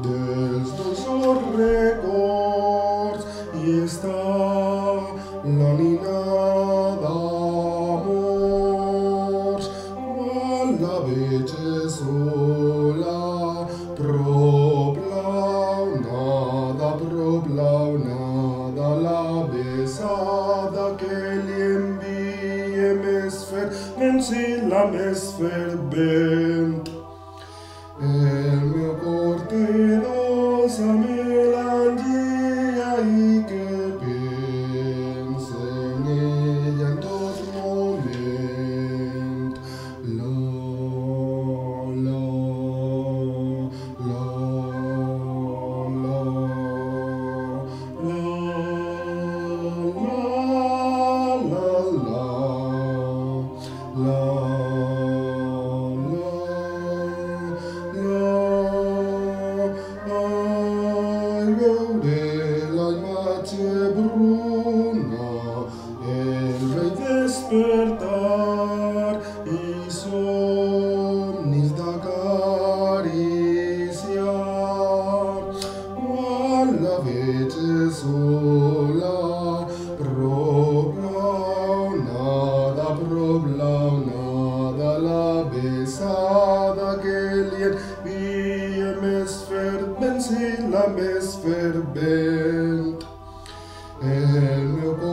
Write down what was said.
Dels dolços records i està la nina d'amors. Quan la veig sola, prop l'aonada, la besada que li envie més fervent, sí, la més fervent. El meu cor té dolça melangia i que pensa en ella en tot moment. Bruna, el rei despertar i somnis d'acariciar. Quan la veig sola, prop l'aonada, la besada que li envia més fervent, sí, la més fervent. El meu cor